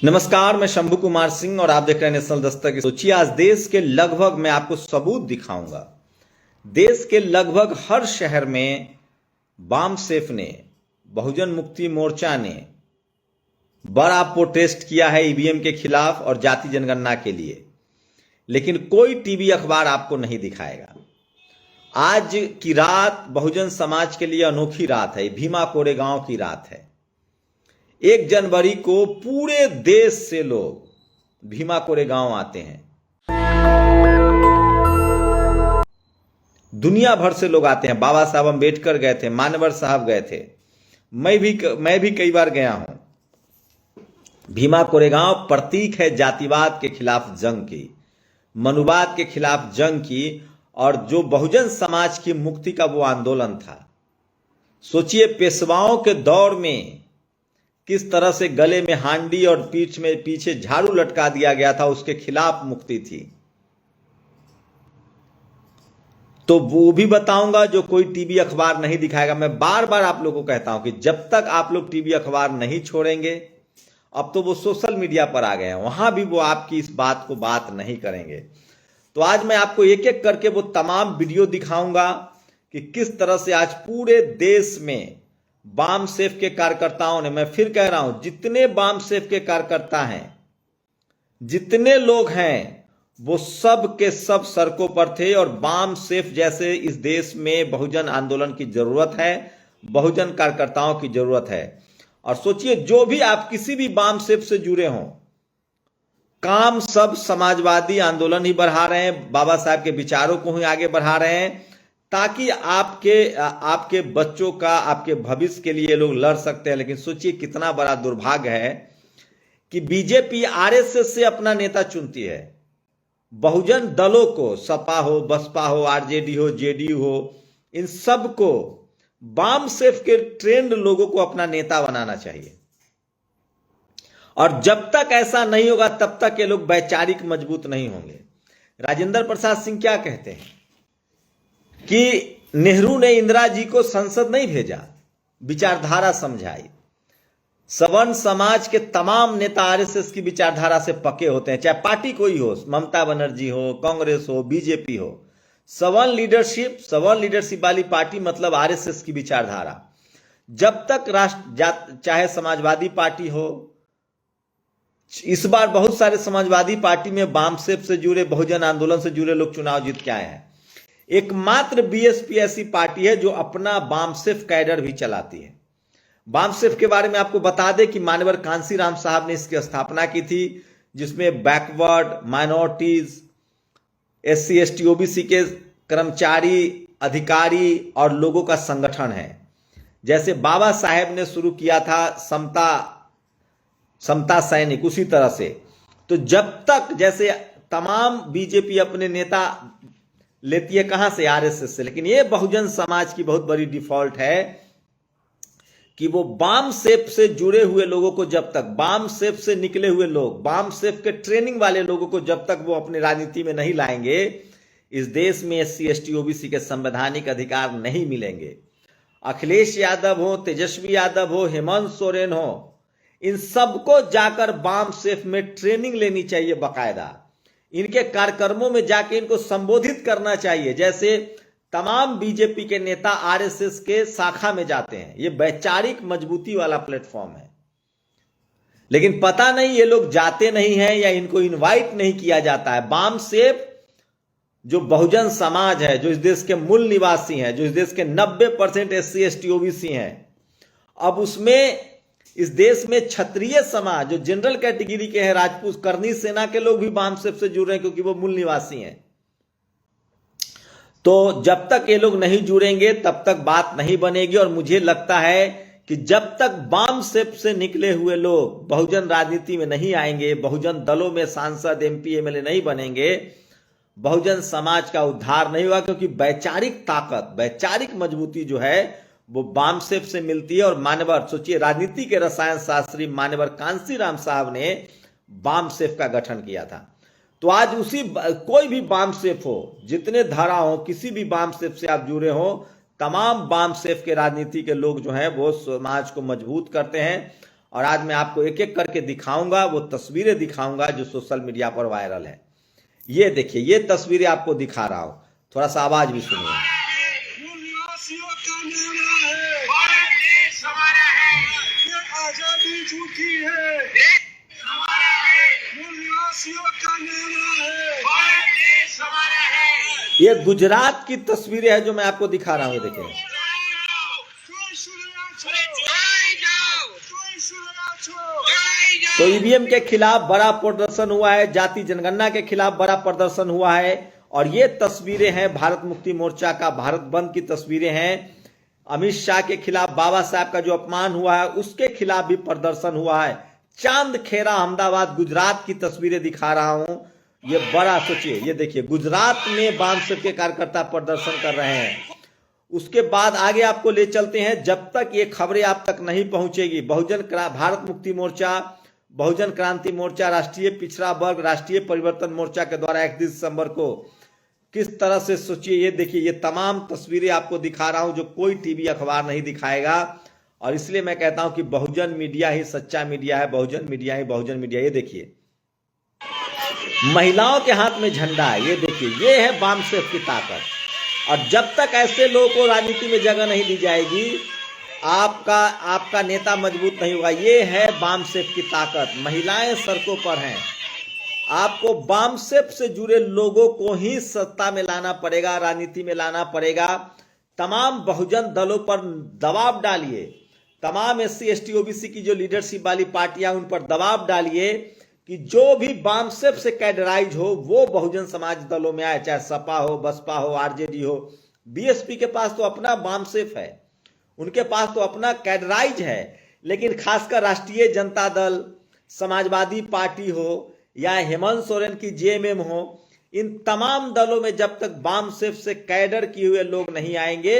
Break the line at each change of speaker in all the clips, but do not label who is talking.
नमस्कार, मैं शंभू कुमार सिंह और आप देख रहे हैं नेशनल दस्तक। सोचिए, आज देश के लगभग, मैं आपको सबूत दिखाऊंगा, देश के लगभग हर शहर में बामसेफ ने, बहुजन मुक्ति मोर्चा ने बड़ा प्रोटेस्ट किया है ईवीएम के खिलाफ और जाति जनगणना के लिए, लेकिन कोई टीवी अखबार आपको नहीं दिखाएगा। आज की रात बहुजन समाज के लिए अनोखी रात है, भीमा कोरेगांव की रात है। 1 जनवरी को पूरे देश से लोग भीमा कोरेगांव आते हैं, दुनिया भर से लोग आते हैं। बाबा साहब अम्बेडकर गए थे, मानवर साहब गए थे, मैं भी कई बार गया हूं। भीमा कोरेगांव प्रतीक है जातिवाद के खिलाफ जंग की, मनुवाद के खिलाफ जंग की, और जो बहुजन समाज की मुक्ति का वो आंदोलन था। सोचिए, पेशवाओं के दौर में किस तरह से गले में हांडी और पीठ में पीछे झाड़ू लटका दिया गया था, उसके खिलाफ मुक्ति थी। तो वो भी बताऊंगा जो कोई टीवी अखबार नहीं दिखाएगा। मैं बार बार आप लोगों को कहता हूं कि जब तक आप लोग टीवी अखबार नहीं छोड़ेंगे, अब तो वो सोशल मीडिया पर आ गए हैं, वहां भी वो आपकी इस बात को बात नहीं करेंगे। तो आज मैं आपको एक एक करके वो तमाम वीडियो दिखाऊंगा कि किस तरह से आज पूरे देश में बामसेफ के कार्यकर्ताओं ने, मैं फिर कह रहा हूं, जितने बामसेफ के कार्यकर्ता हैं, जितने लोग हैं, वो सब के सब सड़कों पर थे। और बामसेफ जैसे इस देश में बहुजन आंदोलन की जरूरत है, बहुजन कार्यकर्ताओं की जरूरत है। और सोचिए, जो भी आप किसी भी बामसेफ से जुड़े हों, काम सब समाजवादी आंदोलन ही बढ़ा रहे हैं, बाबा साहब के विचारों को ही आगे बढ़ा रहे हैं, ताकि आपके बच्चों का, आपके भविष्य के लिए लोग लड़ सकते हैं। लेकिन सोचिए, कितना बड़ा दुर्भाग्य है कि बीजेपी आरएसएस से अपना नेता चुनती है। बहुजन दलों को, सपा हो, बसपा हो, आरजेडी हो, जेडीयू हो, इन सब को बामसेफ के ट्रेंड लोगों को अपना नेता बनाना चाहिए। और जब तक ऐसा नहीं होगा, तब तक ये लोग वैचारिक मजबूत नहीं होंगे। राजेंद्र प्रसाद सिंह क्या कहते हैं कि नेहरू ने इंदिरा जी को संसद नहीं भेजा, विचारधारा समझाई। सवर्ण समाज के तमाम नेता आरएसएस की विचारधारा से पके होते हैं, चाहे पार्टी कोई हो, ममता बनर्जी हो, कांग्रेस हो, बीजेपी हो। सवर्ण लीडरशिप वाली पार्टी मतलब आरएसएस की विचारधारा। जब तक चाहे समाजवादी पार्टी हो, इस बार बहुत सारे समाजवादी पार्टी में बामसेफ से जुड़े, बहुजन आंदोलन से जुड़े लोग चुनाव जीत के आए हैं। एकमात्र बीएसपी ऐसी पार्टी है जो अपना बामसेफ कैडर भी चलाती है। बामसेफ के बारे में आपको बता दें कि मानवर कांसीराम साहब ने इसकी स्थापना की थी, जिसमें backward, minorities, SC ST OBC के कर्मचारी, अधिकारी और लोगों का संगठन है। जैसे बाबा साहेब ने शुरू किया था समता सैनिक, उसी तरह से। तो जब तक, जैसे तमाम बीजेपी अपने नेता लेती है कहां से, आरएसएस से, लेकिन ये बहुजन समाज की बहुत बड़ी डिफॉल्ट है कि वो बामसेफ से जुड़े हुए लोगों को, जब तक बामसेफ से निकले हुए लोग, बामसेफ के ट्रेनिंग वाले लोगों को जब तक वो अपनी राजनीति में नहीं लाएंगे, इस देश में एससी एसटी ओबीसी के संवैधानिक अधिकार नहीं मिलेंगे। अखिलेश यादव हो, तेजस्वी यादव हो, हेमंत सोरेन हो, इन सबको जाकर बामसेफ में ट्रेनिंग लेनी चाहिए बाकायदा। इनके कार्यक्रमों में जाके इनको संबोधित करना चाहिए, जैसे तमाम बीजेपी के नेता आरएसएस के शाखा में जाते हैं। ये वैचारिक मजबूती वाला प्लेटफॉर्म है। लेकिन पता नहीं ये लोग जाते नहीं हैं या इनको इनवाइट नहीं किया जाता है। बामसेफ जो बहुजन समाज है, जो इस देश के मूल निवासी हैं, जो इस देश के 90% एससी एसटी ओबीसी हैं, अब उसमें इस देश में क्षत्रिय समाज जो जनरल कैटेगरी के हैं, राजपूत, करनी सेना के लोग भी बामसेफ से जुड़ रहे हैं, क्योंकि वो मूल निवासी हैं। तो जब तक ये लोग नहीं जुड़ेंगे, तब तक बात नहीं बनेगी। और मुझे लगता है कि जब तक बामसेफ से निकले हुए लोग बहुजन राजनीति में नहीं आएंगे, बहुजन दलों में सांसद, एमपी, एमएलए नहीं बनेंगे, बहुजन समाज का उद्धार नहीं होगा। क्योंकि वैचारिक ताकत, वैचारिक मजबूती जो है वो बामसेफ से मिलती है। और मानवर, सोचिए, राजनीति के रसायन शास्त्री मानवर कांसीराम साहब ने बामसेफ का गठन किया था। तो आज कोई भी बामसेफ हो, जितने धारा हो, किसी भी बामसेफ से आप जुड़े हो, तमाम बामसेफ के राजनीति के लोग जो हैं वो समाज को मजबूत करते हैं। और आज मैं आपको एक एक करके दिखाऊंगा, वो तस्वीरें दिखाऊंगा जो सोशल मीडिया पर वायरल है। ये देखिए, ये तस्वीरें आपको दिखा रहा हूं, थोड़ा सा आवाज भी सुनिए।
आजादी झूठी है,
ये गुजरात की तस्वीरें हैं जो मैं आपको दिखा रहा हूं, देखिए। तो ईवीएम के खिलाफ बड़ा प्रदर्शन हुआ है, जाति जनगणना के खिलाफ बड़ा प्रदर्शन हुआ है, और ये तस्वीरें हैं भारत मुक्ति मोर्चा का भारत बंद की तस्वीरें हैं। अमित शाह के खिलाफ, बाबा साहब का जो अपमान हुआ है उसके खिलाफ भी प्रदर्शन हुआ है। चांद खेरा अहमदाबाद गुजरात की तस्वीरें दिखा रहा हूं। ये बड़ा सोचिए, ये देखिए, गुजरात में बामसेफ के कार्यकर्ता प्रदर्शन कर रहे हैं। उसके बाद आगे आपको ले चलते हैं। जब तक ये खबरें आप तक नहीं पहुंचेगी, भारत मुक्ति मोर्चा, बहुजन क्रांति मोर्चा, राष्ट्रीय पिछड़ा वर्ग, राष्ट्रीय परिवर्तन मोर्चा के द्वारा 31 दिसंबर को किस तरह से, सोचिए, ये देखिए, ये तमाम तस्वीरें आपको दिखा रहा हूं जो कोई टीवी अखबार नहीं दिखाएगा। और इसलिए मैं कहता हूं कि बहुजन मीडिया ही सच्चा मीडिया है, बहुजन मीडिया ही बहुजन मीडिया। ये देखिए, महिलाओं के हाथ में झंडा है, ये देखिए, ये है बामसेफ की ताकत। और जब तक ऐसे लोगों को राजनीति में जगह नहीं दी जाएगी, आपका नेता मजबूत नहीं होगा। ये है बामसेफ की ताकत। महिलाएं सड़कों पर हैं। आपको बामसेफ से जुड़े लोगों को ही सत्ता में लाना पड़ेगा, राजनीति में लाना पड़ेगा। तमाम बहुजन दलों पर दबाव डालिए, तमाम SC ST OBC की जो लीडरशिप वाली पार्टियां, उन पर दबाव डालिए कि जो भी बामसेफ से कैडराइज हो वो बहुजन समाज दलों में आए, चाहे सपा हो, बसपा हो, RJD हो। BSP के पास तो अपना बामसेफ है, उनके पास तो अपना कैडराइज है। लेकिन खासकर राष्ट्रीय जनता दल, समाजवादी पार्टी हो या हेमंत सोरेन की JMM हो, इन तमाम दलों में जब तक बामसेफ से कैडर किए हुए लोग नहीं आएंगे,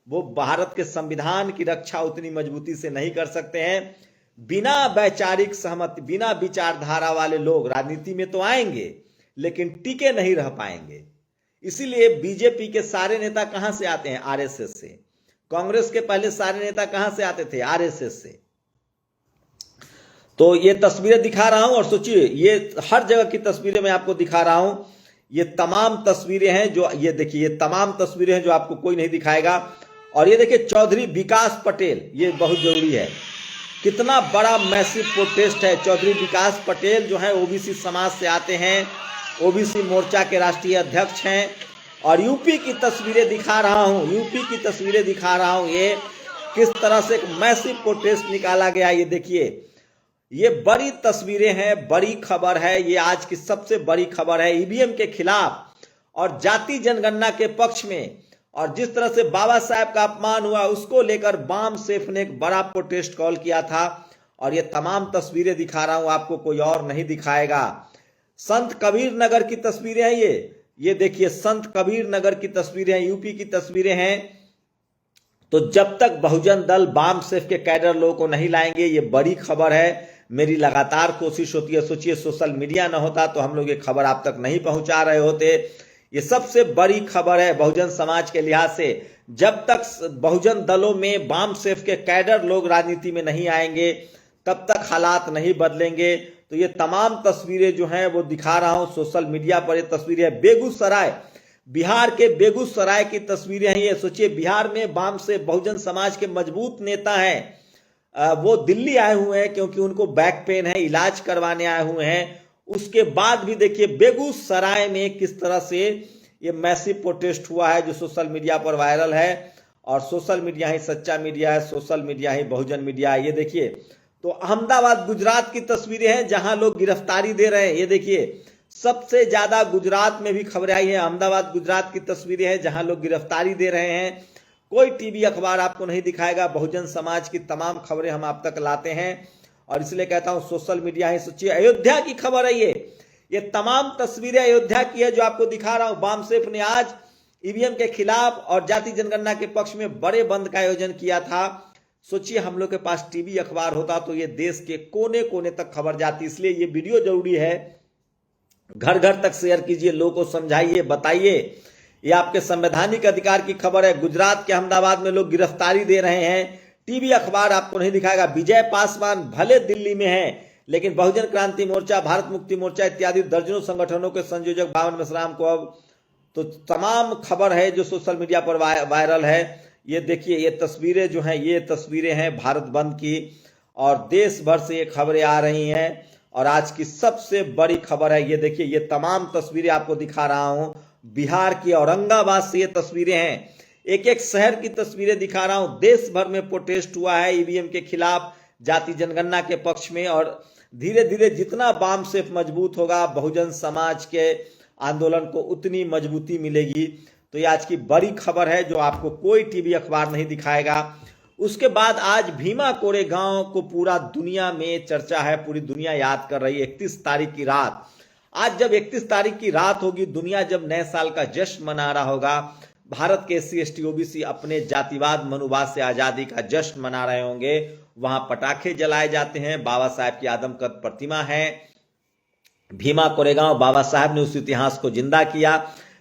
वो भारत के संविधान की रक्षा उतनी मजबूती से नहीं कर सकते हैं। बिना वैचारिक सहमति, बिना विचारधारा वाले लोग राजनीति में तो आएंगे लेकिन टिके नहीं रह पाएंगे। इसीलिए बीजेपी के सारे नेता कहां से आते हैं? RSS से। कांग्रेस के पहले सारे नेता कहां से आते थे? RSS से। तो ये तस्वीरें दिखा रहा हूं, और सोचिए, ये हर जगह की तस्वीरें मैं आपको दिखा रहा हूं। ये तमाम तस्वीरें हैं जो, ये देखिए, ये तमाम तस्वीरें हैं जो आपको कोई नहीं दिखाएगा। और ये देखिए, चौधरी विकास पटेल, ये बहुत जरूरी है। कितना बड़ा मैसिव प्रोटेस्ट है। चौधरी विकास पटेल जो है OBC समाज से आते हैं, OBC मोर्चा के राष्ट्रीय अध्यक्ष हैं। और यूपी की तस्वीरें दिखा रहा हूं, यूपी की तस्वीरें दिखा रहा हूं। ये किस तरह से एक मैसिव प्रोटेस्ट निकाला गया, ये देखिए। ये बड़ी तस्वीरें हैं, बड़ी खबर है। ये आज की सबसे बड़ी खबर है ईवीएम के खिलाफ और जाति जनगणना के पक्ष में। और जिस तरह से बाबा साहब का अपमान हुआ, उसको लेकर बामसेफ ने एक बड़ा प्रोटेस्ट कॉल किया था। और ये तमाम तस्वीरें दिखा रहा हूं, आपको कोई और नहीं दिखाएगा। संत कबीर नगर की तस्वीरें हैं ये देखिए, संत कबीर नगर की तस्वीरें हैं, यूपी की तस्वीरें हैं। तो जब तक बहुजन दल बामसेफ के कैडर लोगों को नहीं लाएंगे, ये बड़ी खबर है। मेरी लगातार कोशिश होती है, सोचिए, सोशल मीडिया ना होता तो हम लोग ये खबर आप तक नहीं पहुंचा रहे होते। ये सबसे बड़ी खबर है बहुजन समाज के लिहाज से। जब तक बहुजन दलों में बामसेफ के कैडर लोग राजनीति में नहीं आएंगे, तब तक हालात नहीं बदलेंगे। तो ये तमाम तस्वीरें जो हैं वो दिखा रहा हूं सोशल मीडिया पर। ये तस्वीरें बेगूसराय, बिहार के बेगूसराय की तस्वीरें हैं। ये सोचिए, बिहार में बामसेफ बहुजन समाज के मजबूत नेता हैं, वो दिल्ली आए हुए हैं क्योंकि उनको बैक पेन है, इलाज करवाने आए हुए हैं। उसके बाद भी देखिए बेगूसराय में किस तरह से ये मैसिव प्रोटेस्ट हुआ है जो सोशल मीडिया पर वायरल है। और सोशल मीडिया ही सच्चा मीडिया है, सोशल मीडिया ही बहुजन मीडिया है। ये देखिए, तो अहमदाबाद गुजरात की तस्वीरें हैं जहां लोग गिरफ्तारी दे रहे हैं। ये देखिए, सबसे ज्यादा गुजरात में भी खबरें आई हैं। अहमदाबाद गुजरात की तस्वीरें हैं जहां लोग गिरफ्तारी दे रहे हैं। कोई टीवी अखबार आपको नहीं दिखाएगा। बहुजन समाज की तमाम खबरें हम आप तक लाते हैं, और इसलिए कहता हूं सोशल मीडिया ही सोचिए। अयोध्या की खबर है ये तमाम तस्वीरें अयोध्या की है जो आपको दिखा रहा हूं। बामसेफ ने आज ईवीएम के खिलाफ और जाति जनगणना के पक्ष में बड़े बंद का आयोजन किया था। सोचिए, हम लोग के पास टीवी अखबार होता तो ये देश के कोने कोने तक खबर जाती। इसलिए ये वीडियो जरूरी है, घर घर तक शेयर कीजिए, लोगों को समझाइए, बताइए। ये आपके संवैधानिक अधिकार की खबर है। गुजरात के अहमदाबाद में लोग गिरफ्तारी दे रहे हैं, टीवी अखबार आपको नहीं दिखाएगा। विजय पासवान भले दिल्ली में है, लेकिन बहुजन क्रांति मोर्चा, भारत मुक्ति मोर्चा इत्यादि दर्जनों संगठनों के संयोजक बावन मेश्राम को अब तो तमाम खबर है जो सोशल मीडिया पर वायरल है। ये देखिए, ये तस्वीरें जो हैं, ये तस्वीरें हैं भारत बंद की, और देश भर से ये खबरें आ रही हैं। और आज की सबसे बड़ी खबर है, ये देखिए, ये तमाम तस्वीरें आपको दिखा रहा हूं। बिहार की औरंगाबाद से ये तस्वीरें हैं, एक एक शहर की तस्वीरें दिखा रहा हूं। देश भर में प्रोटेस्ट हुआ है ईवीएम के खिलाफ, जाति जनगणना के पक्ष में, और धीरे धीरे जितना बाम से मजबूत होगा बहुजन समाज के आंदोलन को उतनी मजबूती मिलेगी। तो ये आज की बड़ी खबर है जो आपको कोई टीवी अखबार नहीं दिखाएगा। उसके बाद आज भीमा कोरेगांव को पूरा दुनिया में चर्चा है, पूरी दुनिया याद कर रही है। 31 तारीख की रात, आज जब 31 तारीख की रात होगी, दुनिया जब नए साल का जश्न मना रहा होगा, भारत के SC ST OBC अपने जातिवाद मनुवाद से आजादी का जश्न मना रहे होंगे, वहां पटाखे जलाए जाते हैं। बाबा साहब की आदमकद प्रतिमा है भीमा कोरेगांव, बाबा साहब ने उस इतिहास को जिंदा किया।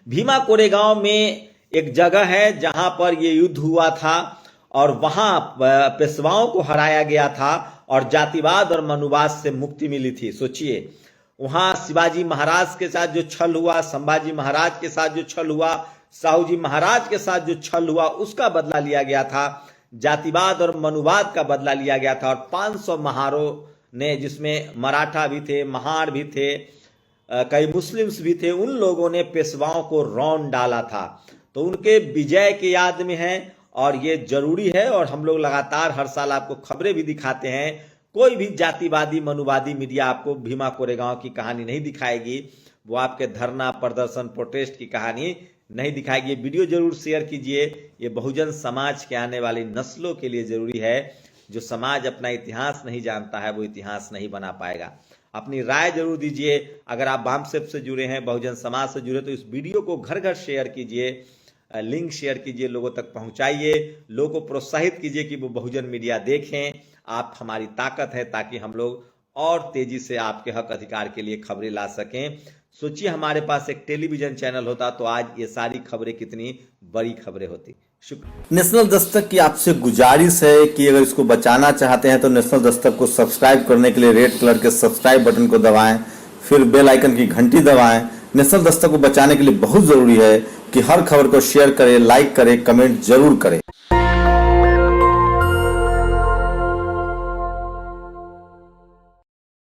भीमा कोरेगांव में एक जगह है जहां पर यह युद्ध हुआ था, और वहां पेशवाओं को हराया गया था और जातिवाद और मनुवाद से मुक्ति मिली थी। सोचिए, वहां शिवाजी महाराज के साथ जो छल हुआ, संभाजी महाराज के साथ जो छल हुआ, साहू जी महाराज के साथ जो छल हुआ, उसका बदला लिया गया था। जातिवाद और मनुवाद का बदला लिया गया था। और 500 महारों ने, जिसमें मराठा भी थे, महार भी थे, कई मुस्लिम्स भी थे, उन लोगों ने पेशवाओं को रौंद डाला था। तो उनके विजय के याद में है, और ये जरूरी है। और हम लोग लगातार हर साल आपको खबरें भी दिखाते हैं। कोई भी जातिवादी मनुवादी मीडिया आपको भीमा कोरेगांव की कहानी नहीं दिखाएगी, वो आपके धरना प्रदर्शन प्रोटेस्ट की कहानी नहीं दिखाएगी। ये वीडियो जरूर शेयर कीजिए, ये बहुजन समाज के आने वाली नस्लों के लिए जरूरी है। जो समाज अपना इतिहास नहीं जानता है, वो इतिहास नहीं बना पाएगा। अपनी राय जरूर दीजिए। अगर आप बामसेफ से जुड़े हैं, बहुजन समाज से जुड़े, तो इस वीडियो को घर घर शेयर कीजिए, लिंक शेयर कीजिए, लोगों तक पहुंचाइए, लोगों को प्रोत्साहित कीजिए कि वो बहुजन मीडिया देखें। आप हमारी ताकत है, ताकि हम लोग और तेजी से आपके हक अधिकार के लिए खबरें ला सकें। सोचिए, हमारे पास एक टेलीविजन चैनल होता तो आज ये सारी खबरें कितनी बड़ी खबरें होती। शुक्रिया।
नेशनल दस्तक की आपसे गुजारिश है कि अगर इसको बचाना चाहते हैं तो नेशनल दस्तक को सब्सक्राइब करने के लिए रेड कलर के सब्सक्राइब बटन को दबाएं, फिर बेल आइकन की घंटी दबाएं। नेशनल दस्तक को बचाने के लिए बहुत जरूरी है कि हर खबर को शेयर करें, लाइक करें, कमेंट जरूर करें।